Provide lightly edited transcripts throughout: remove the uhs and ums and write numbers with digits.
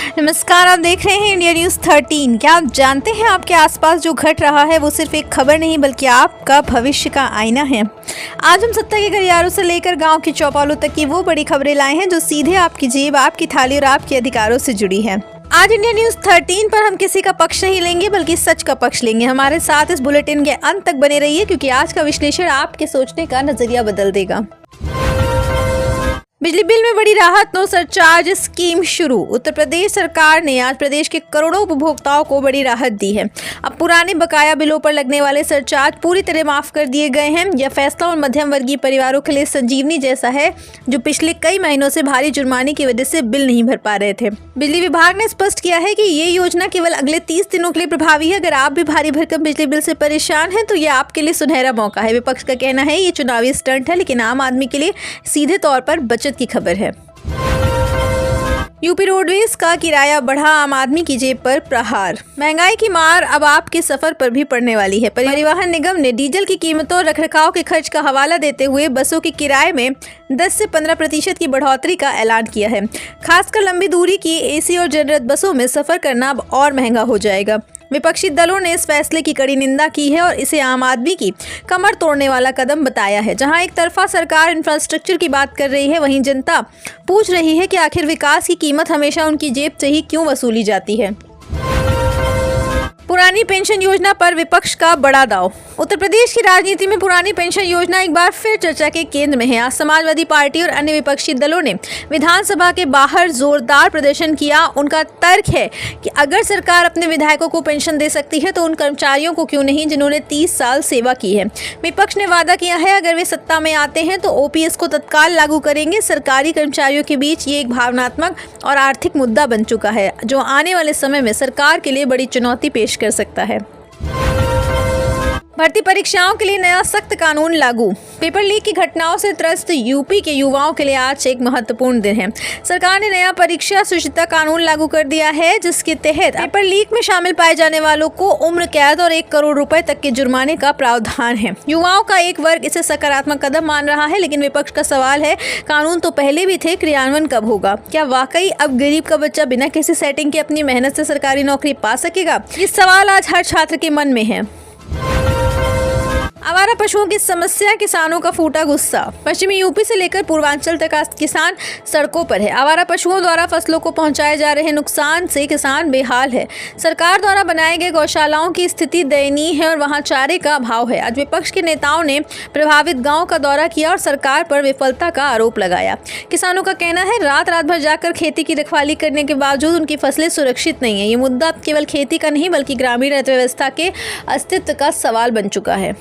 नमस्कार, आप देख रहे हैं इंडिया न्यूज़ 13। क्या आप जानते हैं आपके आसपास जो घट रहा है वो सिर्फ एक खबर नहीं बल्कि आपका भविष्य का आईना है। आज हम सत्ता के गलियारों से लेकर गांव के चौपालों तक की वो बड़ी खबरें लाए हैं जो सीधे आपकी जेब, आपकी थाली और आपके अधिकारों से जुड़ी है। आज इंडिया न्यूज़ 13 पर हम किसी का पक्ष नहीं लेंगे बल्कि सच का पक्ष लेंगे। हमारे साथ इस बुलेटिन के अंत तक बने रहिए क्योंकि आज का विश्लेषण आपके सोचने का नजरिया बदल देगा। बिजली बिल में बड़ी राहत, नो सरचार्ज स्कीम शुरू। उत्तर प्रदेश सरकार ने आज प्रदेश के करोड़ों उपभोक्ताओं को बड़ी राहत दी है। अब पुराने बकाया बिलों पर लगने वाले सरचार्ज पूरी तरह माफ कर दिए गए हैं। यह फैसला उन मध्यम वर्गीय परिवारों के लिए संजीवनी जैसा है जो पिछले कई महीनों से भारी जुर्माने की वजह से बिल नहीं भर पा रहे थे। बिजली विभाग ने स्पष्ट किया है कि ये योजना केवल अगले 30 दिनों के लिए प्रभावी है। अगर आप भी भारी भरकम बिजली बिल से परेशान हैं तो ये आपके लिए सुनहरा मौका है। विपक्ष का कहना है ये चुनावी स्टंट है, लेकिन आम आदमी के लिए सीधे तौर पर बचत की खबर है। यूपी रोडवेज का किराया बढ़ा, आम आदमी की जेब पर प्रहार। महंगाई की मार अब आपके सफर पर भी पड़ने वाली है। परिवहन निगम ने डीजल की कीमतों और रखरखाव के खर्च का हवाला देते हुए बसों के किराए में 10 से 15% की बढ़ोतरी का ऐलान किया है। खासकर लंबी दूरी की एसी और जनरल बसों में सफर करना अब और महंगा हो जाएगा। विपक्षी दलों ने इस फैसले की कड़ी निंदा की है और इसे आम आदमी की कमर तोड़ने वाला कदम बताया है। जहां एक तरफा सरकार इंफ्रास्ट्रक्चर की बात कर रही है, वहीं जनता पूछ रही है कि आखिर विकास की कीमत हमेशा उनकी जेब से ही क्यों वसूली जाती है। पुरानी पेंशन योजना पर विपक्ष का बड़ा दांव। उत्तर प्रदेश की राजनीति में पुरानी पेंशन योजना एक बार फिर चर्चा के केंद्र में है। आज समाजवादी पार्टी और अन्य विपक्षी दलों ने विधानसभा के बाहर जोरदार प्रदर्शन किया। उनका तर्क है कि अगर सरकार अपने विधायकों को पेंशन दे सकती है तो उन कर्मचारियों को क्यों नहीं जिन्होंने 30 साल सेवा की है। विपक्ष ने वादा किया है अगर वे सत्ता में आते हैं तो ओपीएस को तत्काल लागू करेंगे। सरकारी कर्मचारियों के बीच ये एक भावनात्मक और आर्थिक मुद्दा बन चुका है जो आने वाले समय में सरकार के लिए बड़ी चुनौती पेश कर सकता है। भर्ती परीक्षाओं के लिए नया सख्त कानून लागू। पेपर लीक की घटनाओं से त्रस्त यूपी के युवाओं के लिए आज एक महत्वपूर्ण दिन है। सरकार ने नया परीक्षा शुचिता कानून लागू कर दिया है जिसके तहत पेपर लीक में शामिल पाए जाने वालों को उम्र कैद और 1 करोड़ रुपए तक के जुर्माने का प्रावधान है। युवाओं का एक वर्ग इसे सकारात्मक कदम मान रहा है, लेकिन विपक्ष का सवाल है कानून तो पहले भी थे, क्रियान्वयन कब होगा? क्या वाकई अब गरीब का बच्चा बिना किसी सेटिंग के अपनी मेहनत से सरकारी नौकरी पा सकेगा? ये सवाल आज हर छात्र के मन में है। आवारा पशुओं की समस्या, किसानों का फूटा गुस्सा। पश्चिमी यूपी से लेकर पूर्वांचल तक आज किसान सड़कों पर है। आवारा पशुओं द्वारा फसलों को पहुंचाए जा रहे नुकसान से किसान बेहाल है। सरकार द्वारा बनाए गए गौशालाओं की स्थिति दयनीय है और वहां चारे का अभाव है। आज विपक्ष के नेताओं ने प्रभावित गाँव का दौरा किया और सरकार पर विफलता का आरोप लगाया। किसानों का कहना है रात रात भर जाकर खेती की रखवाली करने के बावजूद उनकी फसलें सुरक्षित नहीं है। ये मुद्दा केवल खेती का नहीं बल्कि ग्रामीण अर्थव्यवस्था के अस्तित्व का सवाल बन चुका है।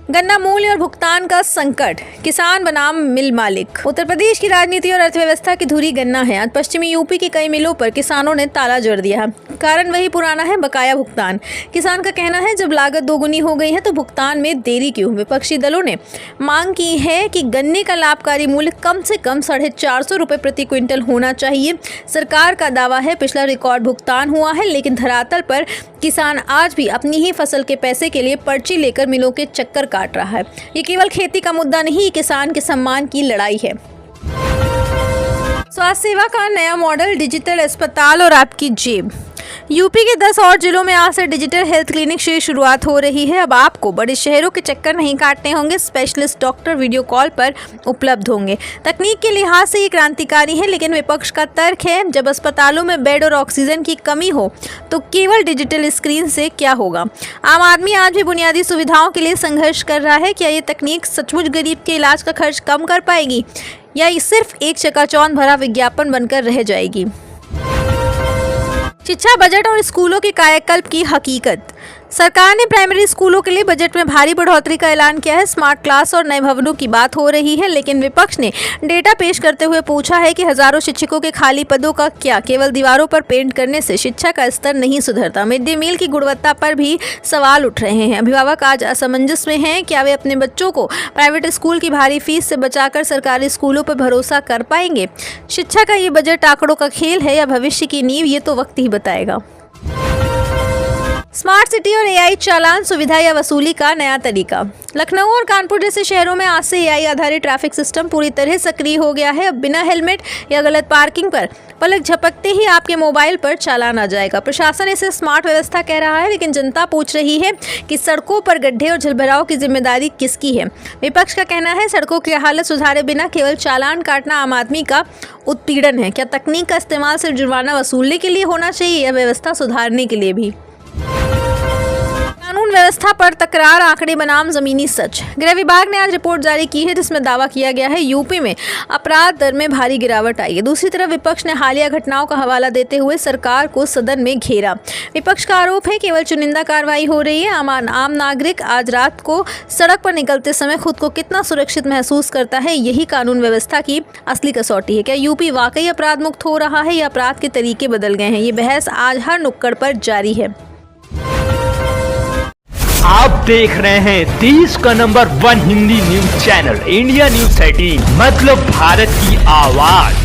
गन्ना मूल्य और भुगतान का संकट, किसान बनाम मिल मालिक। उत्तर प्रदेश की राजनीति और अर्थव्यवस्था की धुरी गन्ना है। आज पश्चिमी यूपी की कई मिलों पर किसानों ने ताला जड़ दिया है। कारण वही पुराना है, बकाया भुगतान। किसान का कहना है जब लागत दोगुनी हो गई है तो भुगतान में देरी क्यों? विपक्षी दलों ने मांग की है कि गन्ने का लाभकारी मूल्य कम से कम 450 रुपये प्रति क्विंटल होना चाहिए। सरकार का दावा है पिछला रिकॉर्ड भुगतान हुआ है, लेकिन धरातल पर किसान आज भी अपनी ही फसल के पैसे के लिए पर्ची लेकर मिलों के चक्कर काट रहा है। ये केवल खेती का मुद्दा नहीं, किसान के सम्मान की लड़ाई है। स्वास्थ्य सेवा का नया मॉडल, डिजिटल अस्पताल और आपकी जेब। यूपी के 10 और जिलों में आज से डिजिटल हेल्थ क्लिनिक से शुरुआत हो रही है। अब आपको बड़े शहरों के चक्कर नहीं काटने होंगे। स्पेशलिस्ट डॉक्टर वीडियो कॉल पर उपलब्ध होंगे। तकनीक के लिहाज से ये क्रांतिकारी है, लेकिन विपक्ष का तर्क है जब अस्पतालों में बेड और ऑक्सीजन की कमी हो तो केवल डिजिटल स्क्रीन से क्या होगा? आम आदमी आज भी बुनियादी सुविधाओं के लिए संघर्ष कर रहा है। क्या ये तकनीक सचमुच गरीब के इलाज का खर्च कम कर पाएगी या ये सिर्फ एक चकाचौंध भरा विज्ञापन बनकर रह जाएगी? शिक्षा बजट और स्कूलों के कायाकल्प की हकीकत। सरकार ने प्राइमरी स्कूलों के लिए बजट में भारी बढ़ोतरी का ऐलान किया है। स्मार्ट क्लास और नए भवनों की बात हो रही है, लेकिन विपक्ष ने डेटा पेश करते हुए पूछा है कि हजारों शिक्षकों के खाली पदों का क्या? केवल दीवारों पर पेंट करने से शिक्षा का स्तर नहीं सुधरता। मिड डे मील की गुणवत्ता पर भी सवाल उठ रहे हैं। अभिभावक आज असमंजस में हैं। क्या वे अपने बच्चों को प्राइवेट स्कूल की भारी फीस से बचाकर सरकारी स्कूलों पर भरोसा कर पाएंगे? शिक्षा का ये बजट आंकड़ों का खेल है या भविष्य की नींव, ये तो वक्त ही बताएगा। स्मार्ट सिटी और एआई चालान सुविधा या वसूली का नया तरीका। लखनऊ और कानपुर जैसे शहरों में आज से एआई आधारित ट्रैफिक सिस्टम पूरी तरह सक्रिय हो गया है। अब बिना हेलमेट या गलत पार्किंग पर पलक झपकते ही आपके मोबाइल पर चालान आ जाएगा। प्रशासन इसे स्मार्ट व्यवस्था कह रहा है, लेकिन जनता पूछ रही है कि सड़कों पर गड्ढे और जलभराव की जिम्मेदारी किसकी है। विपक्ष का कहना है सड़कों की हालत सुधारे बिना केवल चालान काटना आम आदमी का उत्पीड़न है। क्या तकनीक का इस्तेमाल सिर्फ जुर्माना वसूलने के लिए होना चाहिए या व्यवस्था सुधारने के लिए भी? कानून व्यवस्था पर तकरार, आंकड़े बनाम जमीनी सच। गृह विभाग ने आज रिपोर्ट जारी की है जिसमें दावा किया गया है यूपी में अपराध दर में भारी गिरावट आई है। दूसरी तरफ विपक्ष ने हालिया घटनाओं का हवाला देते हुए सरकार को सदन में घेरा। विपक्ष का आरोप है केवल चुनिंदा कार्रवाई हो रही है। आम नागरिक आज रात को सड़क पर निकलते समय खुद को कितना सुरक्षित महसूस करता है, यही कानून व्यवस्था की असली कसौटी है। क्या यूपी वाकई अपराध मुक्त हो रहा है या अपराध के तरीके बदल गए हैं? ये बहस आज हर नुक्कड़ पर जारी है। आप देख रहे हैं देश का number 1 Hindi news channel India news 13, मतलब भारत की आवाज।